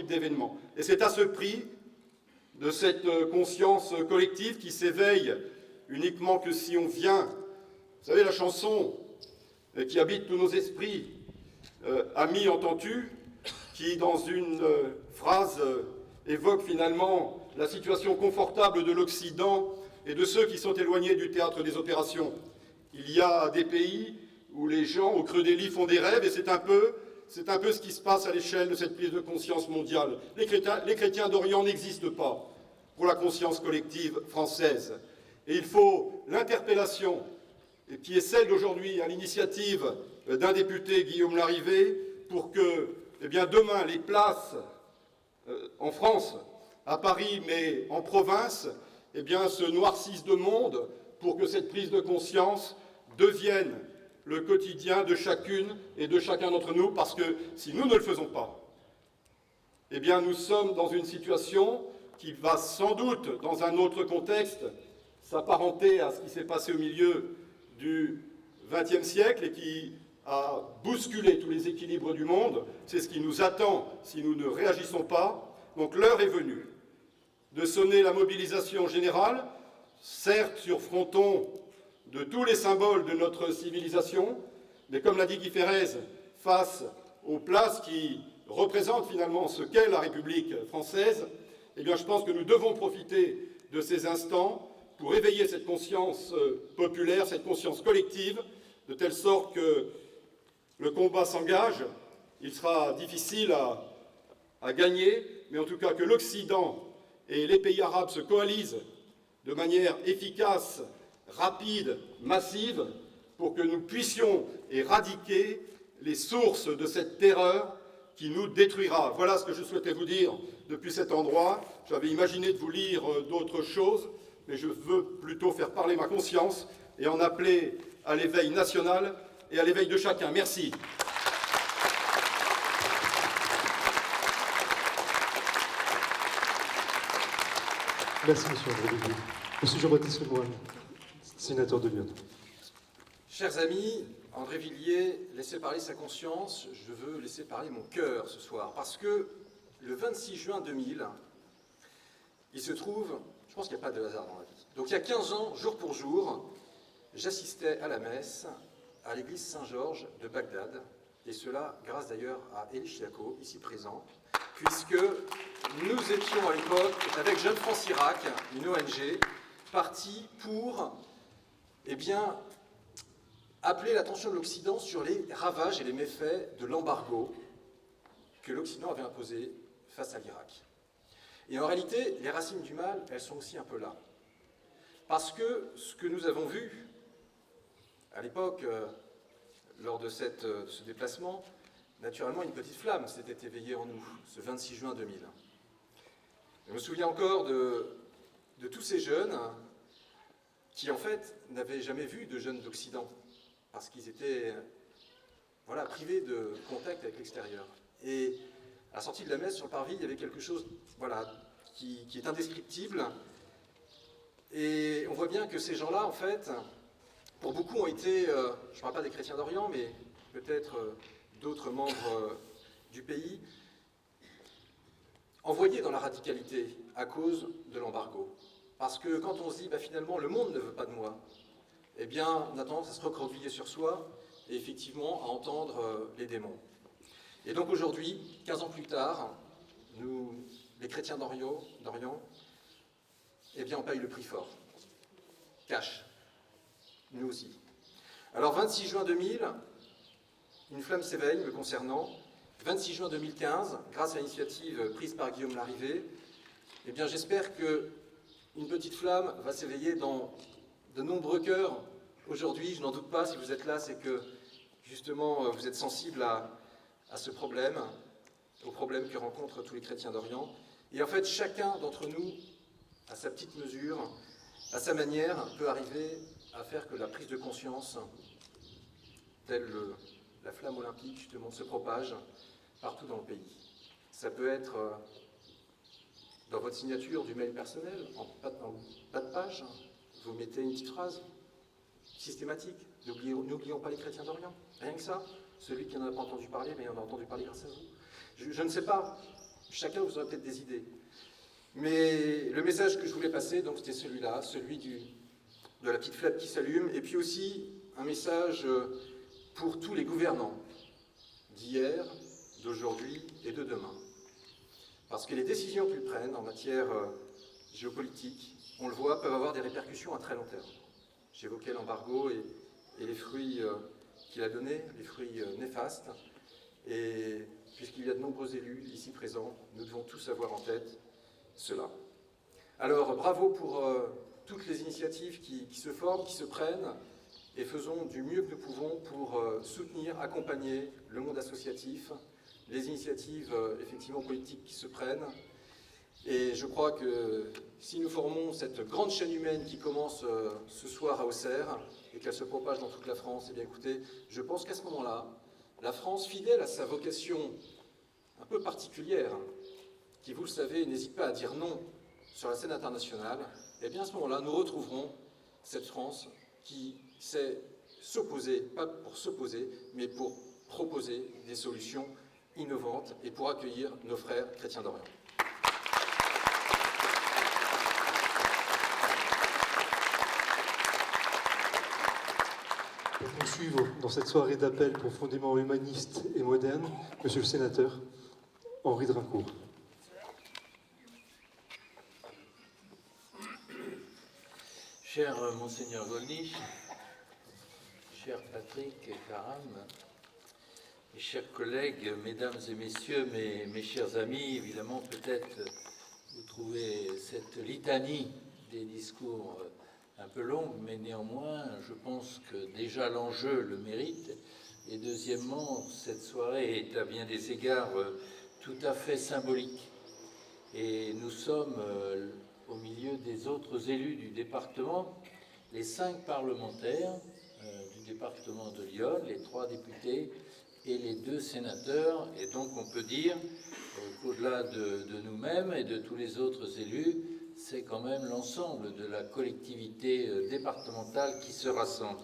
type d'événement. Et c'est à ce prix de cette conscience collective qui s'éveille uniquement que si on vient. Vous savez, la chanson qui habite tous nos esprits, Ami, entends-tu, qui dans une phrase évoque finalement la situation confortable de l'Occident et de ceux qui sont éloignés du théâtre des opérations. Il y a des pays où les gens, au creux des lits, font des rêves, et c'est un peu ce qui se passe à l'échelle de cette prise de conscience mondiale. Les chrétiens d'Orient n'existent pas pour la conscience collective française. Et il faut l'interpellation, qui est celle d'aujourd'hui à l'initiative d'un député, Guillaume Larrivé, pour que, demain, les places en France, à Paris, mais en province, se noircissent de monde pour que cette prise de conscience devienne le quotidien de chacune et de chacun d'entre nous, parce que si nous ne le faisons pas, nous sommes dans une situation qui va sans doute, dans un autre contexte, s'apparenter à ce qui s'est passé au milieu du XXe siècle et qui a bousculé tous les équilibres du monde. C'est ce qui nous attend si nous ne réagissons pas. Donc l'heure est venue de sonner la mobilisation générale, certes sur fronton de tous les symboles de notre civilisation, mais comme l'a dit Guy Ferrez, face aux places qui représentent finalement ce qu'est la République française, je pense que nous devons profiter de ces instants pour éveiller cette conscience populaire, cette conscience collective, de telle sorte que le combat s'engage. Il sera difficile à gagner, mais en tout cas que l'Occident et les pays arabes se coalisent de manière efficace, rapide, massive, pour que nous puissions éradiquer les sources de cette terreur qui nous détruira. Voilà ce que je souhaitais vous dire depuis cet endroit. J'avais imaginé de vous lire d'autres choses, mais je veux plutôt faire parler ma conscience et en appeler à l'éveil national et à l'éveil de chacun. Merci. Merci, monsieur André Villiers. Monsieur Jean-Baptiste Lemoyne, sénateur de Lyon. Chers amis, André Villiers laissait parler sa conscience, je veux laisser parler mon cœur ce soir, parce que le 26 juin 2000, il se trouve, je pense qu'il n'y a pas de hasard dans la vie, donc il y a 15 ans, jour pour jour, j'assistais à la messe à l'église Saint-Georges de Bagdad, et cela grâce d'ailleurs à Elie Chiaco, ici présent, puisque nous étions à l'époque, avec Jeune France Irak, une ONG, partis pour, appeler l'attention de l'Occident sur les ravages et les méfaits de l'embargo que l'Occident avait imposé face à l'Irak. Et en réalité, les racines du mal, elles sont aussi un peu là. Parce que ce que nous avons vu à l'époque, lors de ce déplacement, naturellement, une petite flamme s'était éveillée en nous, ce 26 juin 2000. Je me souviens encore de tous ces jeunes qui, en fait, n'avaient jamais vu de jeunes d'Occident, parce qu'ils étaient privés de contact avec l'extérieur. Et à la sortie de la messe, sur le parvis, il y avait quelque chose qui est indescriptible. Et on voit bien que ces gens-là, en fait, pour beaucoup ont été, je ne parle pas des chrétiens d'Orient, mais peut-être d'autres membres du pays, envoyés dans la radicalité à cause de l'embargo. Parce que quand on se dit, finalement, le monde ne veut pas de moi, on a tendance à se recroqueviller sur soi et effectivement à entendre les démons. Et donc aujourd'hui, 15 ans plus tard, nous, les chrétiens d'Orient, on paye le prix fort. Cash. Nous aussi. Alors 26 juin 2000, une flamme s'éveille me concernant. 26 juin 2015, grâce à l'initiative prise par Guillaume Larrivé, j'espère qu'une petite flamme va s'éveiller dans de nombreux cœurs. Aujourd'hui, je n'en doute pas, si vous êtes là, c'est que justement vous êtes sensibles à ce problème, au problème que rencontrent tous les chrétiens d'Orient. Et en fait, chacun d'entre nous, à sa petite mesure, à sa manière, peut arriver à faire que la prise de conscience, telle la flamme olympique, justement, se propage partout dans le pays. Ça peut être dans votre signature du mail personnel, en bas de page, vous mettez une petite phrase systématique. N'oublions pas les chrétiens d'Orient. Rien que ça. Celui qui n'en a pas entendu parler, mais en a entendu parler grâce à vous. Je ne sais pas Chacun vous aura peut-être des idées. Mais le message que je voulais passer, donc, c'était celui-là, celui de la petite flamme qui s'allume, et puis aussi un message pour tous les gouvernants d'hier, d'aujourd'hui et de demain. Parce que les décisions qu'ils prennent en matière géopolitique, on le voit, peuvent avoir des répercussions à très long terme. J'évoquais l'embargo et les fruits qu'il a donnés, les fruits néfastes. Et puisqu'il y a de nombreux élus ici présents, nous devons tous avoir en tête cela. Alors, bravo pour toutes les initiatives qui se forment, qui se prennent, et faisons du mieux que nous pouvons pour soutenir, accompagner le monde associatif, les initiatives effectivement politiques qui se prennent. Et je crois que si nous formons cette grande chaîne humaine qui commence ce soir à Auxerre et qu'elle se propage dans toute la France, eh bien écoutez, je pense qu'à ce moment-là, la France, fidèle à sa vocation un peu particulière, qui, vous le savez, n'hésite pas à dire non sur la scène internationale, eh bien à ce moment-là, nous retrouverons cette France qui sait s'opposer, pas pour s'opposer, mais pour proposer des solutions innovantes et pour accueillir nos frères chrétiens d'Orient. Pour poursuivre dans cette soirée d'appel profondément humaniste et moderne, Monsieur le Sénateur, Henri Drincourt. Cher Monseigneur Gollnisch, cher Patrick Karam, mes chers collègues, mesdames et messieurs, mes chers amis, évidemment, peut-être vous trouvez cette litanie des discours un peu longue, mais néanmoins, je pense que déjà l'enjeu le mérite. Et deuxièmement, cette soirée est à bien des égards tout à fait symbolique. Et nous sommes au milieu des autres élus du département, les 5 parlementaires du département de Lyon, les 3 députés et les 2 sénateurs. Et donc on peut dire qu'au-delà de nous-mêmes et de tous les autres élus, c'est quand même l'ensemble de la collectivité départementale qui se rassemble.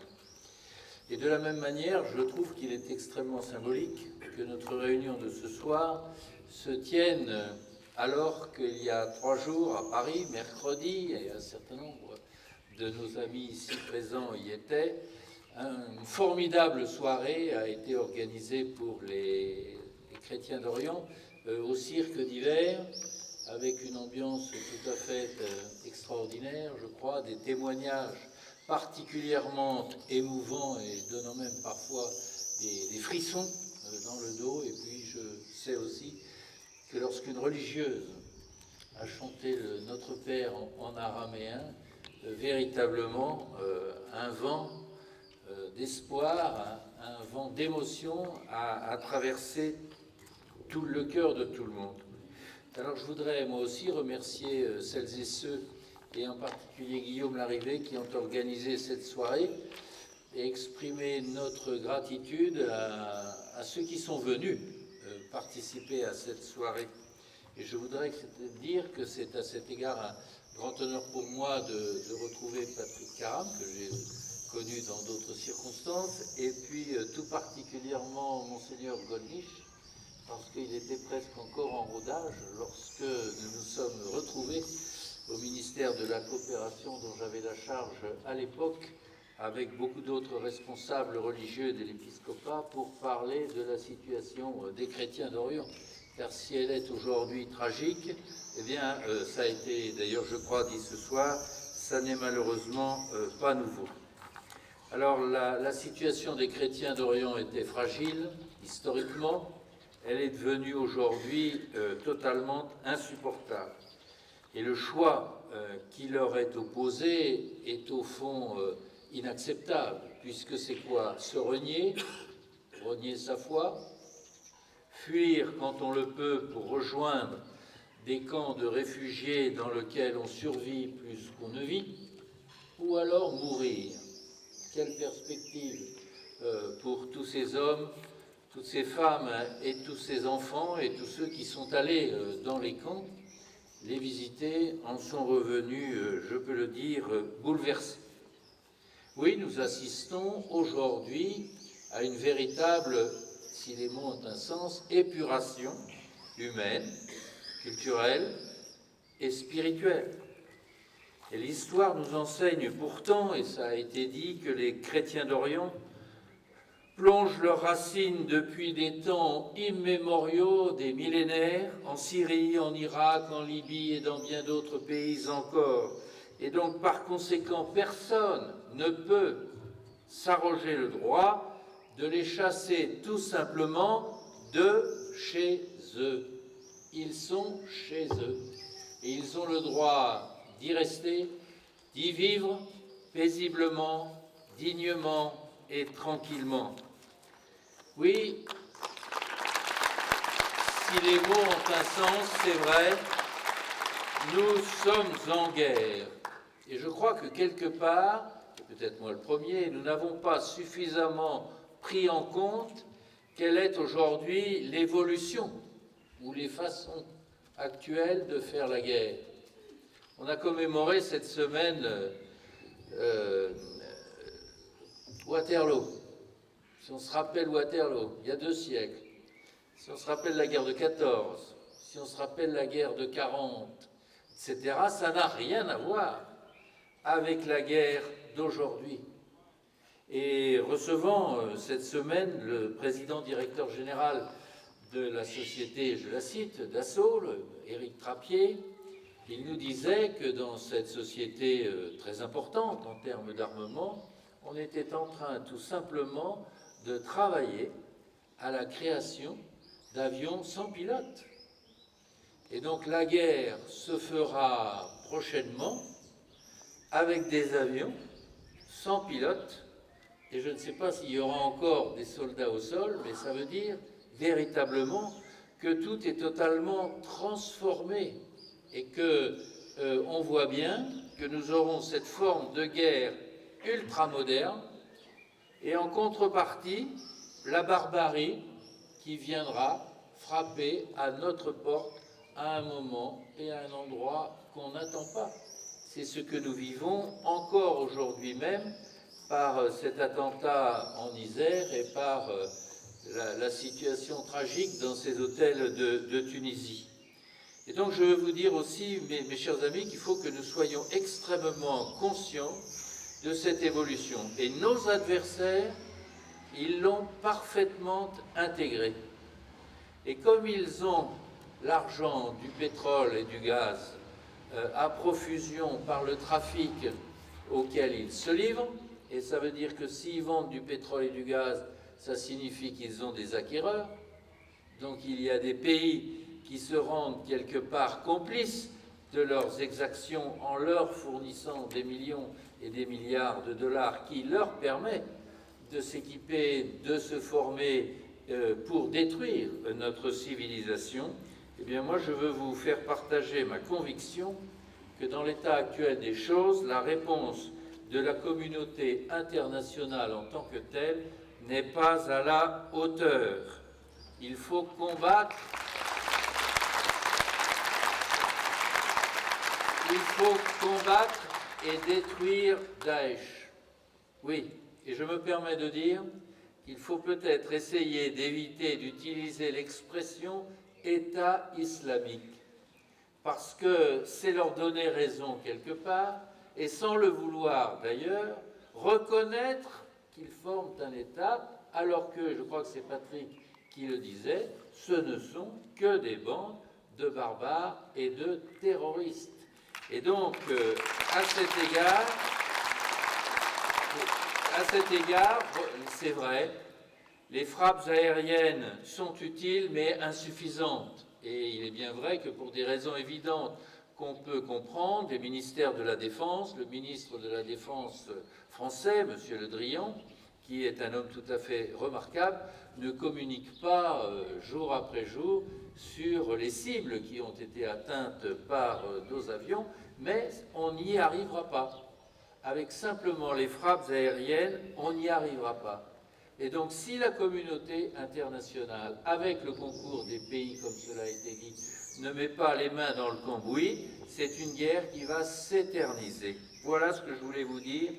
Et de la même manière, je trouve qu'il est extrêmement symbolique que notre réunion de ce soir se tienne alors qu'il y a 3 jours à Paris, mercredi, et un certain nombre de nos amis ici présents y étaient, une formidable soirée a été organisée pour les chrétiens d'Orient au cirque d'hiver, avec une ambiance tout à fait extraordinaire, je crois, des témoignages particulièrement émouvants et donnant même parfois des frissons dans le dos. Et puis je sais aussi que lorsqu'une religieuse a chanté le Notre Père en araméen, véritablement un vent d'espoir, un vent d'émotion a traversé tout le cœur de tout le monde. Alors je voudrais moi aussi remercier celles et ceux, et en particulier Guillaume Larrivé, qui ont organisé cette soirée, et exprimer notre gratitude à ceux qui sont venus participer à cette soirée. Et je voudrais dire que c'est à cet égard un grand honneur pour moi de retrouver Patrick Karam, que j'ai connu dans d'autres circonstances, et puis tout particulièrement Monseigneur Gollnisch, parce qu'il était presque encore en rodage lorsque nous nous sommes retrouvés au ministère de la Coopération dont j'avais la charge à l'époque, avec beaucoup d'autres responsables religieux de l'épiscopat, pour parler de la situation des chrétiens d'Orient. Car si elle est aujourd'hui tragique, eh bien, ça a été d'ailleurs, je crois, dit ce soir, ça n'est malheureusement pas nouveau. Alors, la situation des chrétiens d'Orient était fragile, historiquement. Elle est devenue aujourd'hui totalement insupportable. Et le choix qui leur est opposé est au fond inacceptable, puisque c'est quoi? Se renier sa foi, fuir quand on le peut pour rejoindre des camps de réfugiés dans lesquels on survit plus qu'on ne vit, ou alors mourir. Quelle perspective pour tous ces hommes, toutes ces femmes et tous ces enfants et tous ceux qui sont allés dans les camps, les visiter, en sont revenus, je peux le dire, bouleversés. Oui, nous assistons aujourd'hui à une véritable, si les mots ont un sens, épuration humaine, culturelle et spirituelle. Et l'histoire nous enseigne pourtant, et ça a été dit, que les chrétiens d'Orient plongent leurs racines depuis des temps immémoriaux, des millénaires, en Syrie, en Irak, en Libye et dans bien d'autres pays encore. Et donc, par conséquent, personne ne peut s'arroger le droit de les chasser tout simplement de chez eux. Ils sont chez eux. Et ils ont le droit d'y rester, d'y vivre paisiblement, dignement et tranquillement. Oui, si les mots ont un sens, c'est vrai, nous sommes en guerre. Et je crois que quelque part, et peut-être moi le premier, nous n'avons pas suffisamment pris en compte quelle est aujourd'hui l'évolution ou les façons actuelles de faire la guerre. On a commémoré cette semaine Waterloo. Si on se rappelle Waterloo, il y a 2 siècles, si on se rappelle la guerre de 14, si on se rappelle la guerre de 40, etc., ça n'a rien à voir avec la guerre d'aujourd'hui. Et recevant cette semaine le président directeur général de la société, je la cite, Dassault, Éric Trappier, il nous disait que dans cette société très importante en termes d'armement, on était en train tout simplement de travailler à la création d'avions sans pilote. Et donc la guerre se fera prochainement avec des avions sans pilote. Et je ne sais pas s'il y aura encore des soldats au sol, mais ça veut dire véritablement que tout est totalement transformé et que on voit bien que nous aurons cette forme de guerre ultramoderne et en contrepartie, la barbarie qui viendra frapper à notre porte à un moment et à un endroit qu'on n'attend pas. C'est ce que nous vivons encore aujourd'hui même par cet attentat en Isère et par la situation tragique dans ces hôtels de Tunisie. Et donc je veux vous dire aussi, mes chers amis, qu'il faut que nous soyons extrêmement conscients de cette évolution. Et nos adversaires, ils l'ont parfaitement intégré. Et comme ils ont l'argent du pétrole et du gaz à profusion par le trafic auquel ils se livrent, et ça veut dire que s'ils vendent du pétrole et du gaz, ça signifie qu'ils ont des acquéreurs. Donc il y a des pays qui se rendent quelque part complices de leurs exactions en leur fournissant des millions et des milliards de dollars qui leur permettent de s'équiper, de se former pour détruire notre civilisation. Eh bien moi je veux vous faire partager ma conviction que dans l'état actuel des choses, la réponse de la communauté internationale en tant que telle n'est pas à la hauteur. Il faut combattre. Il faut combattre et détruire Daesh. Oui, et je me permets de dire qu'il faut peut-être essayer d'éviter d'utiliser l'expression État islamique, parce que c'est leur donner raison quelque part, et sans le vouloir d'ailleurs, reconnaître qu'ils forment un État, alors que, je crois que c'est Patrick qui le disait, ce ne sont que des bandes de barbares et de terroristes. Et donc, à cet égard, c'est vrai, les frappes aériennes sont utiles mais insuffisantes. Et il est bien vrai que pour des raisons évidentes qu'on peut comprendre, les ministères de la Défense, le ministre de la Défense français, M. Le Drian, qui est un homme tout à fait remarquable, ne communique pas jour après jour sur les cibles qui ont été atteintes par nos avions, mais on n'y arrivera pas. Avec simplement les frappes aériennes, on n'y arrivera pas. Et donc si la communauté internationale, avec le concours des pays, comme cela a été dit, ne met pas les mains dans le cambouis, c'est une guerre qui va s'éterniser. Voilà ce que je voulais vous dire.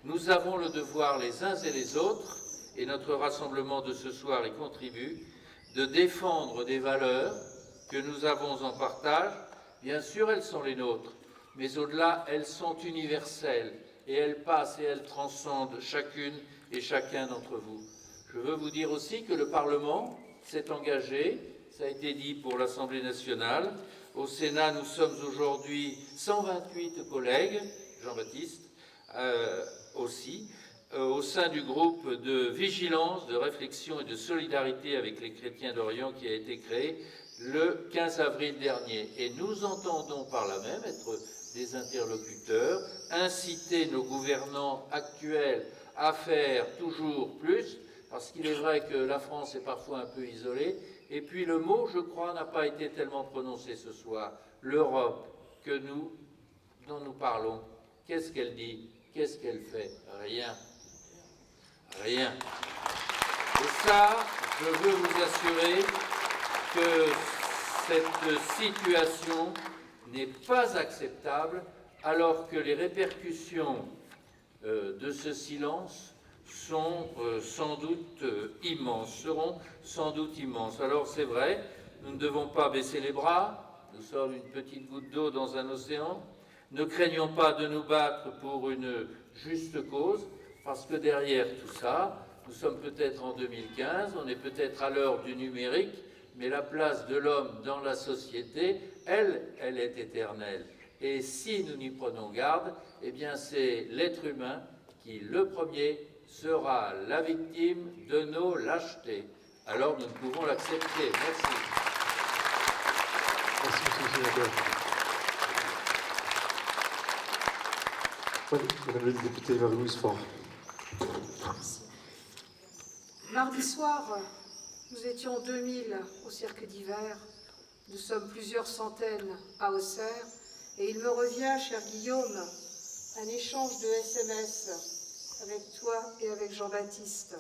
Nous avons le devoir les uns et les autres, et notre rassemblement de ce soir y contribue, de défendre des valeurs que nous avons en partage, bien sûr, elles sont les nôtres, mais au-delà, elles sont universelles et elles passent et elles transcendent chacune et chacun d'entre vous. Je veux vous dire aussi que le Parlement s'est engagé, ça a été dit pour l'Assemblée nationale. Au Sénat, nous sommes aujourd'hui 128 collègues, Jean-Baptiste aussi, au sein du groupe de vigilance, de réflexion et de solidarité avec les chrétiens d'Orient qui a été créé le 15 avril dernier. Et nous entendons par là même être des interlocuteurs, inciter nos gouvernants actuels à faire toujours plus, parce qu'il est vrai que la France est parfois un peu isolée. Et puis le mot, je crois, n'a pas été tellement prononcé ce soir. L'Europe dont nous parlons, qu'est-ce qu'elle dit? Qu'est-ce qu'elle fait? Rien. Rien. Et ça, je veux vous assurer que cette situation n'est pas acceptable, alors que les répercussions de ce silence sont sans doute immenses, seront sans doute immenses. Alors c'est vrai, nous ne devons pas baisser les bras, nous sommes une petite goutte d'eau dans un océan, ne craignons pas de nous battre pour une juste cause, parce que derrière tout ça, nous sommes peut-être en 2015, on est peut-être à l'heure du numérique, mais la place de l'homme dans la société, elle est éternelle. Et si nous n'y prenons garde, eh bien c'est l'être humain qui, le premier, sera la victime de nos lâchetés. Alors nous ne pouvons l'accepter. Merci. Merci, monsieur le sénateur. Oui, madame la députée Marie-Louise Faure. Mardi soir, nous étions 2000 au cirque d'hiver. Nous sommes plusieurs centaines à Auxerre. Et il me revient, cher Guillaume, un échange de SMS avec toi et avec Jean-Baptiste.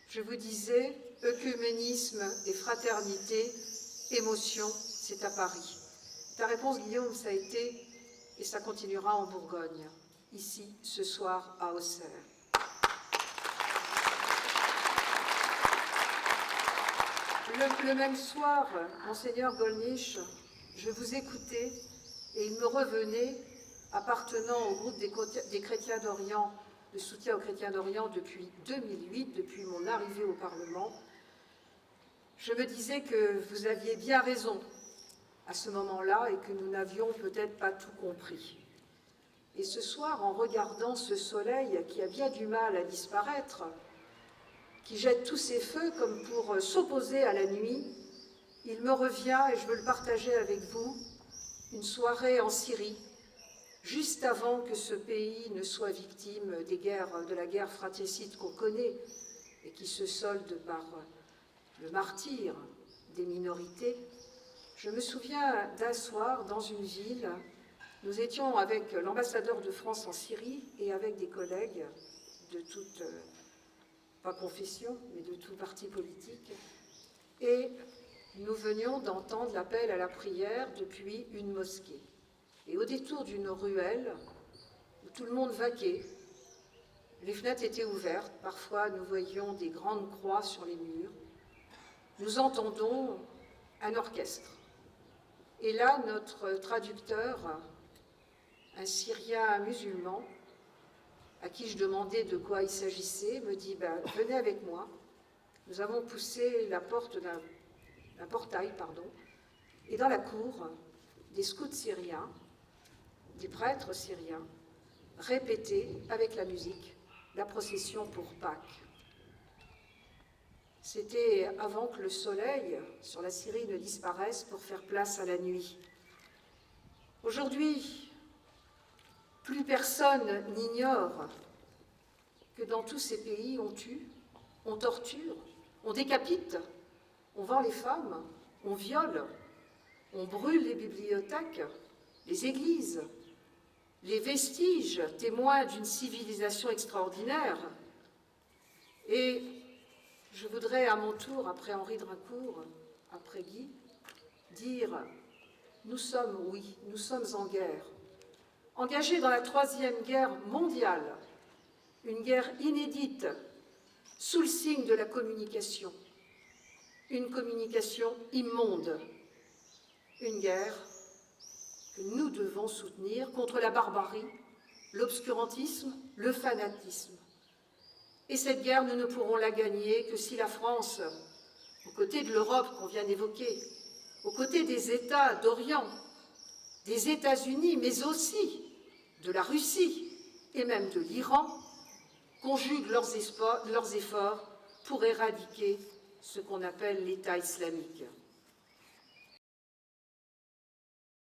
Je vous disais, œcuménisme et fraternité, émotion, c'est à Paris. Ta réponse, Guillaume, ça a été, et ça continuera en Bourgogne, ici, ce soir, à Auxerre. Le même soir, Monseigneur Gollnisch, je vous écoutais et il me revenait, appartenant au groupe des chrétiens d'Orient, de soutien aux chrétiens d'Orient depuis 2008, depuis mon arrivée au Parlement, je me disais que vous aviez bien raison à ce moment-là et que nous n'avions peut-être pas tout compris. Et ce soir, en regardant ce soleil qui a bien du mal à disparaître, qui jette tous ses feux comme pour s'opposer à la nuit, il me revient, et je veux le partager avec vous, une soirée en Syrie, juste avant que ce pays ne soit victime de la guerre fratricide qu'on connaît et qui se solde par le martyre des minorités. Je me souviens d'un soir dans une ville, nous étions avec l'ambassadeur de France en Syrie et avec des collègues de toute, pas confession, mais de tout parti politique, et nous venions d'entendre l'appel à la prière depuis une mosquée. Et au détour d'une ruelle, où tout le monde vaquait, les fenêtres étaient ouvertes, parfois nous voyions des grandes croix sur les murs, nous entendons un orchestre. Et là, notre traducteur, un Syrien musulman, à qui je demandais de quoi il s'agissait, me dit « Venez avec moi ». Nous avons poussé la porte d'un portail, et dans la cour, des scouts syriens, des prêtres syriens, répétaient avec la musique la procession pour Pâques. C'était avant que le soleil sur la Syrie ne disparaisse pour faire place à la nuit. Aujourd'hui, plus personne n'ignore que dans tous ces pays, on tue, on torture, on décapite, on vend les femmes, on viole, on brûle les bibliothèques, les églises, les vestiges témoins d'une civilisation extraordinaire. Et je voudrais à mon tour, après Henri Drincourt, après Guy, dire « Nous sommes, oui, nous sommes en guerre, engagés dans la Troisième Guerre mondiale, une guerre inédite, sous le signe de la communication, une communication immonde, Une guerre que nous devons soutenir contre la barbarie, l'obscurantisme, le fanatisme. Et cette guerre, nous ne pourrons la gagner que si la France, aux côtés de l'Europe qu'on vient d'évoquer, aux côtés des États d'Orient, des États-Unis, mais aussi de la Russie et même de l'Iran, conjuguent leurs efforts pour éradiquer ce qu'on appelle l'État islamique.